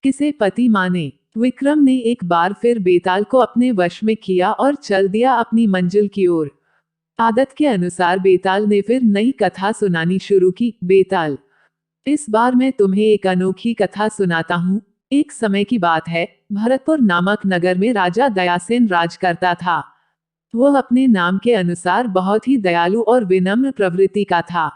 किसे पति माने। विक्रम ने एक बार फिर बेताल को अपने वश में किया और चल दिया अपनी मंजिल की ओर। आदत के अनुसार बेताल ने फिर नई कथा सुनानी शुरू की। बेताल, इस बार मैं तुम्हें एक अनोखी कथा सुनाता हूँ। एक समय की बात है, भरतपुर नामक नगर में राजा दयासेन राज करता था। वह अपने नाम के अनुसार बहुत ही दयालु और विनम्र प्रवृत्ति का था।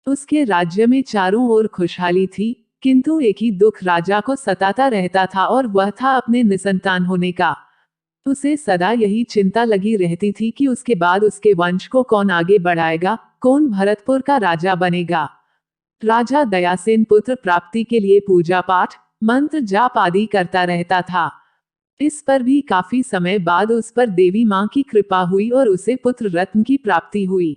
उसके राज्य में चारों ओर खुशहाली थी, किंतु एक ही दुख राजा को सताता रहता था और वह था अपने निसंतान होने का। उसे सदा यही चिंता लगी रहती थी कि उसके बाद उसके वंश को कौन आगे बढ़ाएगा, कौन भरतपुर का राजा बनेगा। राजा दयासेन पुत्र प्राप्ति के लिए पूजा पाठ, मंत्र जाप आदि करता रहता था। इस पर भी काफी समय बाद उस पर देवी मां की कृपा हुई और उसे पुत्र रत्न की प्राप्ति हुई।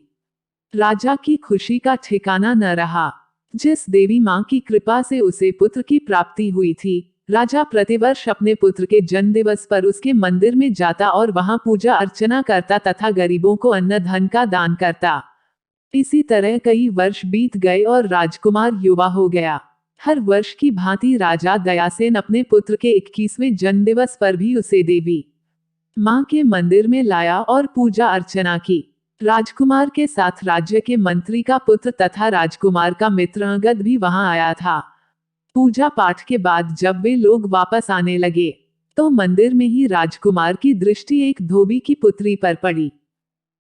राजा की खुशी का ठिकाना न रहा। जिस देवी मां की कृपा से उसे पुत्र की प्राप्ति हुई थी, राजा प्रतिवर्ष अपने पुत्र के जन्म दिवस पर उसके मंदिर में जाता और वहां पूजा अर्चना करता तथा गरीबों को अन्न धन का दान करता। इसी तरह कई वर्ष बीत गए और राजकुमार युवा हो गया। हर वर्ष की भांति राजा दयासेन अपने पुत्र के 21वें जन्मदिवस पर भी उसे देवी मां के मंदिर में लाया और पूजा अर्चना की। राजकुमार के साथ राज्य के मंत्री का पुत्र तथा राजकुमार का मित्र अंगद भी वहां आया था। पूजा पाठ के बाद जब वे लोग वापस आने लगे, तो मंदिर में ही राजकुमार की दृष्टि एक धोबी की पुत्री पर पड़ी।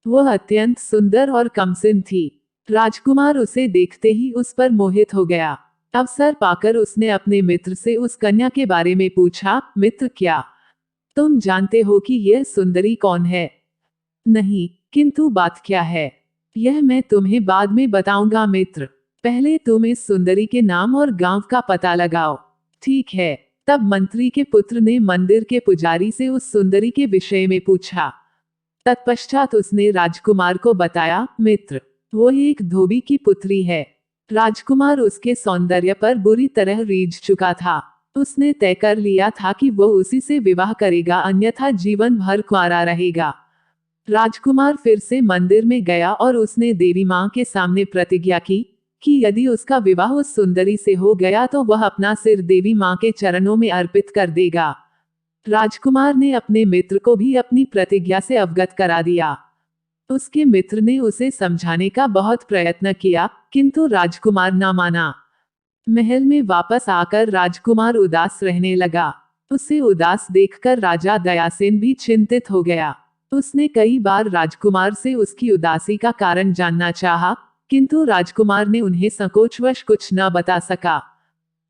वह अत्यंत सुंदर और कमसिन थी। राजकुमार उसे देखते ही उस पर मोहित हो गया। अवसर पाकर उसने अपने मित्र से उस कन्या के बारे में पूछा, मित्र, क्या तुम जानते हो कि यह सुंदरी कौन है? नहीं, किंतु बात क्या है? यह मैं तुम्हें बाद में बताऊंगा मित्र। पहले तुम इस सुंदरी के नाम और गांव का पता लगाओ। ठीक है। तब मंत्री के पुत्र ने मंदिर के पुजारी से उस सुंदरी के विषय में पूछा। तत्पश्चात उसने राजकुमार को बताया, मित्र, वो एक धोबी की पुत्री है। राजकुमार उसके सौंदर्य पर बुरी तरह रीझ चुका था। उसने तय कर लिया था कि वो उसी से विवाह करेगा, अन्यथा जीवन भर कुंवारा रहेगा। राजकुमार फिर से मंदिर में गया और उसने देवी मां के सामने प्रतिज्ञा की कि यदि उसका विवाह उस सुंदरी से हो गया तो वह अपना सिर देवी मां के चरणों में अर्पित कर देगा। राजकुमार ने अपने मित्र को भी अपनी प्रतिज्ञा से अवगत करा दिया। उसके मित्र ने उसे समझाने का बहुत प्रयत्न किया, किंतु राजकुमार न माना। महल में वापस आकर राजकुमार उदास रहने लगा। उसे उदास देखकर राजा दयासेन भी चिंतित हो गया। उसने कई बार राजकुमार से उसकी उदासी का कारण जानना चाहा, किंतु राजकुमार ने उन्हें संकोचवश कुछ न बता सका।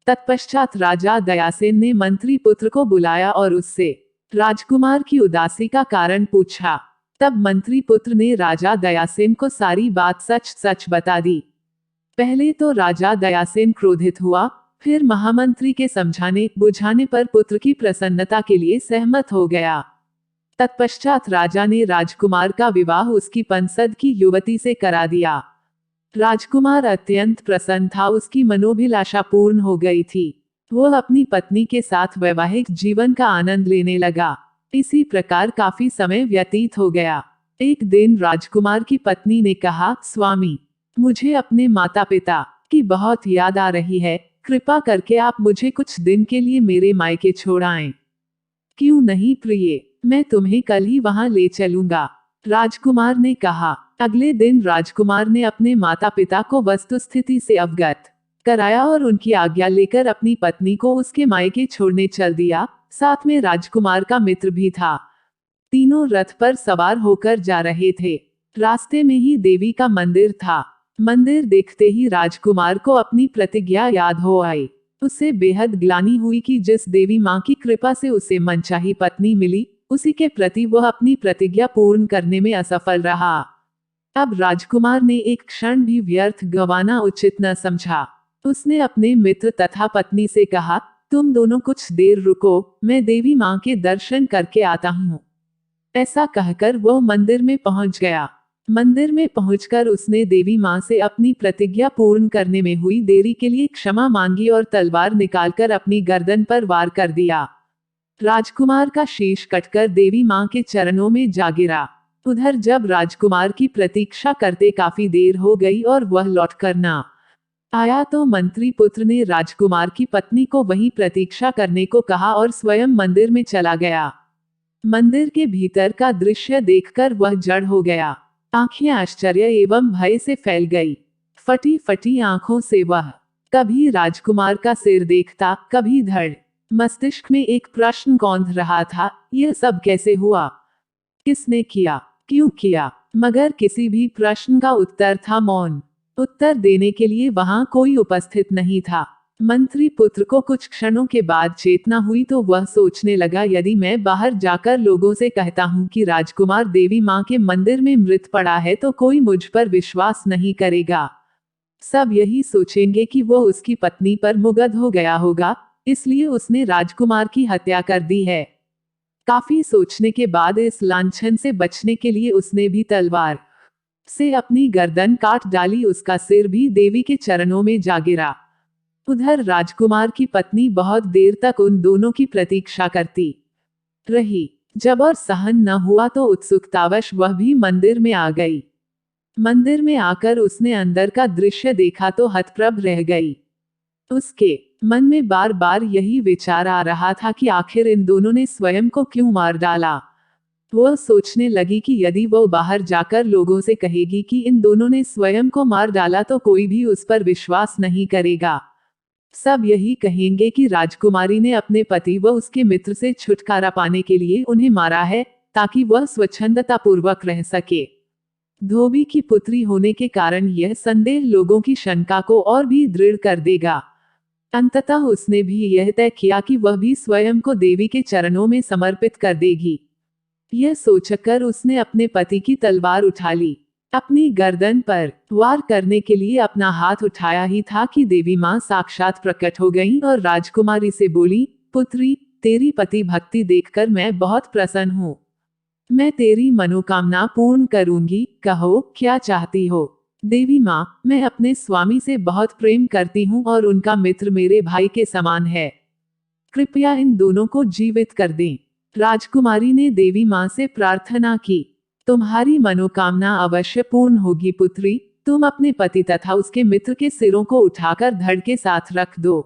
तत्पश्चात राजा दयासेन ने मंत्री पुत्र को बुलाया और उससे राजकुमार की उदासी का कारण पूछा। तब मंत्री पुत्र ने राजा दयासेन को सारी बात सच सच बता दी। पहले तो राजा दयासेन क्रोधित हुआ, फिर महामंत्री के समझाने बुझाने पर पुत्र की प्रसन्नता के लिए सहमत हो गया। तत्पश्चात राजा ने राजकुमार का विवाह उसकी पंसद की युवती से करा दिया। राजकुमार अत्यंत प्रसन्न था, उसकी मनोभिलाषा पूर्ण हो गई थी। वह अपनी पत्नी के साथ वैवाहिक जीवन का आनंद लेने लगा। इसी प्रकार काफी समय व्यतीत हो गया। एक दिन राजकुमार की पत्नी ने कहा, स्वामी, मुझे अपने माता पिता की बहुत याद आ रही है, कृपा करके आप मुझे कुछ दिन के लिए मेरे मायके छोड़ आएं। क्यों नहीं प्रिय, मैं तुम्हें कल ही वहां ले चलूंगा, राजकुमार ने कहा। अगले दिन राजकुमार ने अपने माता पिता को वस्तुस्थिति से अवगत कराया और उनकी आज्ञा लेकर अपनी पत्नी को उसके मायके छोड़ने चल दिया। साथ में राजकुमार का मित्र भी था। तीनों रथ पर सवार होकर जा रहे थे। रास्ते में ही देवी का मंदिर था। मंदिर देखते ही राजकुमार को अपनी प्रतिज्ञा याद हो आई। उसे बेहद ग्लानि हुई कि जिस देवी मां की कृपा से उसे मनचाही पत्नी मिली, उसी के प्रति वह अपनी प्रतिज्ञा पूर्ण करने में असफल रहा। अब राजकुमार ने एक क्षण भी व्यर्थ गंवाना उचित न समझा। उसने अपने मित्र तथा पत्नी से कहा, तुम दोनों कुछ देर रुको, मैं देवी मां के दर्शन करके आता हूँ। ऐसा कहकर वह मंदिर में पहुंच गया। मंदिर में पहुंचकर उसने देवी मां से अपनी प्रतिज्ञा पूर्ण करने में हुई देरी के लिए क्षमा मांगी और तलवार निकालकर अपनी गर्दन पर वार कर दिया। राजकुमार का शीश कटकर देवी मां के चरणों में जा गिरा। उधर जब राजकुमार की प्रतीक्षा करते काफी देर हो गई और वह लौटकर न आया तो मंत्री पुत्र ने राजकुमार की पत्नी को वहीं प्रतीक्षा करने को कहा और स्वयं मंदिर में चला गया। मंदिर के भीतर का दृश्य देखकर वह जड़ हो गया। आंखें आश्चर्य एवं भय से फैल गई। फटी फटी आंखों से वह कभी राजकुमार का सिर देखता, कभी धड़। मस्तिष्क में एक प्रश्न कौंध रहा था, यह सब कैसे हुआ? किसने किया? क्यों किया? मगर किसी भी प्रश्न का उत्तर था मौन। उत्तर देने के लिए वहां कोई उपस्थित नहीं था। मंत्री पुत्र को कुछ क्षणों के बाद चेतना हुई तो वह सोचने लगा, यदि मैं बाहर जाकर लोगों से कहता हूं कि राजकुमार देवी मां के मंदिर में मृत पड़ा है तो कोई मुझ पर विश्वास नहीं करेगा। सब यही सोचेंगे कि वो उसकी पत्नी पर मुग्ध हो गया होगा, इसलिए उसने राजकुमार की हत्या कर दी है। काफी सोचने के बाद इस लांछन से बचने के लिए उसने भी तलवार से अपनी गर्दन काट डाली। उसका सिर भी देवी के चरणों में जा गिरा। उधर राजकुमार की पत्नी बहुत देर तक उन दोनों की प्रतीक्षा करती रही। जब और सहन न हुआ तो उत्सुकतावश वह भी मंदिर में आ गई। मंदिर में आकर उसने अंदर का दृश्य देखा तो हतप्रभ रह गई। उसके मन में बार बार यही विचार आ रहा था कि आखिर इन दोनों ने स्वयं को क्यों मार डाला। वह सोचने लगी कि यदि वो बाहर जाकर लोगों से कहेगी कि इन दोनों ने स्वयं को मार डाला तो कोई भी उस पर विश्वास नहीं करेगा। सब यही कहेंगे कि राजकुमारी ने अपने पति व उसके मित्र से छुटकारा पाने के लिए उन्हें मारा है, ताकि वह स्वच्छंदतापूर्वक रह सके। धोबी की पुत्री होने के कारण यह संदेह लोगों की शंका को और भी दृढ़ कर देगा। अंततः उसने भी यह तय किया कि वह भी स्वयं को देवी के चरणों में समर्पित कर देगी। यह सोचकर उसने अपने पति की तलवार उठा ली। अपनी गर्दन पर वार करने के लिए अपना हाथ उठाया ही था कि देवी मां साक्षात प्रकट हो गईं और राजकुमारी से बोली, पुत्री, तेरी पति भक्ति देखकर मैं बहुत प्रसन्न हूँ। मैं तेरी मनोकामना पूर्ण करूंगी, कहो क्या चाहती हो? देवी मां, मैं अपने स्वामी से बहुत प्रेम करती हूँ और उनका मित्र मेरे भाई के समान है। कृपया इन दोनों को जीवित कर दें। राजकुमारी ने देवी मां से प्रार्थना की। तुम्हारी मनोकामना अवश्य पूर्ण होगी पुत्री। तुम अपने पति तथा उसके मित्र के सिरों को उठाकर धड़ के साथ रख दो।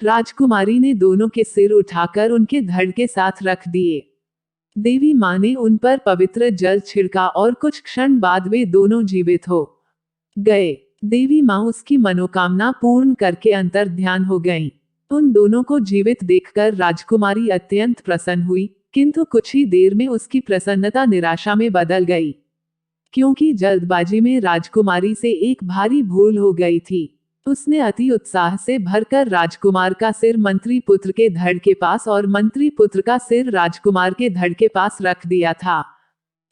राजकुमारी ने दोनों के सिर उठाकर उनके धड़ के साथ रख दिए। देवी मां ने उन पर पवित्र जल छिड़का और कुछ क्षण बाद वे दोनों जीवित हो गए। देवी मां उसकी मनोकामना पूर्ण करके अंतर ध्यान हो गईं। उन दोनों को जीवित देखकर राजकुमारी अत्यंत प्रसन्न हुई, किंतु कुछ ही देर में उसकी प्रसन्नता निराशा में बदल गई, क्योंकि जल्दबाजी में राजकुमारी से एक भारी भूल हो गई थी। उसने अति उत्साह से भरकर राजकुमार का सिर मंत्री पुत्र के धड़ के पास और मंत्री पुत्र का सिर राजकुमार के धड़ के पास रख दिया था,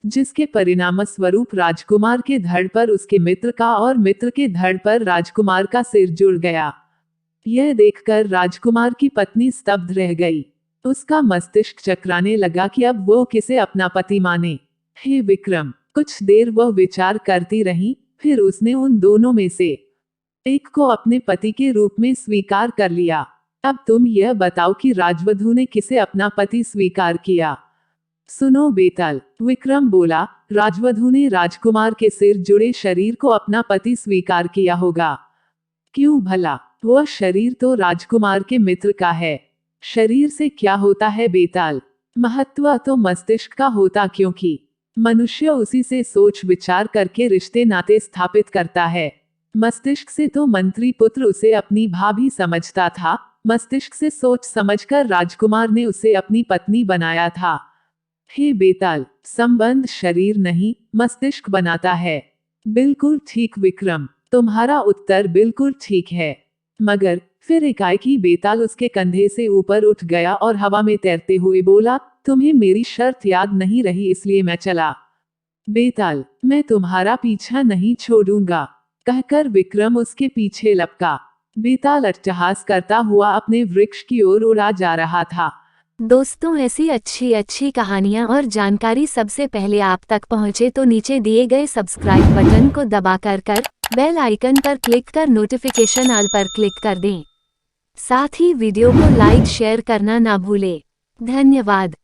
जिसके परिणाम स्वरूप राजकुमार के धड़ पर उसके मित्र का और मित्र के धड़ पर राजकुमार का सिर जुड़ गया। यह देखकर राजकुमार की पत्नी स्तब्ध रह गई। उसका मस्तिष्क चकराने लगा कि अब वो किसे अपना पति माने। हे विक्रम! कुछ देर वह विचार करती रही, फिर उसने उन दोनों में से एक को अपने पति के रूप में स्वीकार कर लिया। अब तुम यह बताओ कि राजवधू ने किसे अपना पति स्वीकार किया? सुनो बेताल, विक्रम बोला, राजवधू ने राजकुमार के सिर जुड़े शरीर को अपना पति स्वीकार किया होगा। क्यों भला? वह शरीर तो राजकुमार के मित्र का है। शरीर से क्या होता है बेताल? महत्व तो मस्तिष्क का होता, क्योंकि मनुष्य उसी से सोच विचार करके रिश्ते नाते स्थापित करता है। मस्तिष्क से तो मंत्री पुत्र उसे अपनी भाभी समझता था। मस्तिष्क से सोच समझकर राजकुमार ने उसे अपनी पत्नी बनाया था। हे बेताल, संबंध शरीर नहीं, मस्तिष्क बनाता है। बिल्कुल ठीक विक्रम, तुम्हारा उत्तर बिल्कुल ठीक है। मगर फिर एकाएकी बेताल उसके कंधे से ऊपर उठ गया और हवा में तैरते हुए बोला, तुम्हें मेरी शर्त याद नहीं रही इसलिए मैं चला। बेताल, मैं तुम्हारा पीछा नहीं छोड़ूंगा, कहकर विक्रम उसके पीछे लपका। बेताल अट्टहास करता हुआ अपने वृक्ष की ओर उड़ा जा रहा था। दोस्तों, ऐसी अच्छी अच्छी कहानियाँ और जानकारी सबसे पहले आप तक पहुँचे तो नीचे दिए गए सब्सक्राइब बटन को दबाकर बेल आइकन पर क्लिक कर नोटिफिकेशन ऑल पर क्लिक कर दें। साथ ही वीडियो को लाइक शेयर करना ना भूलें। धन्यवाद।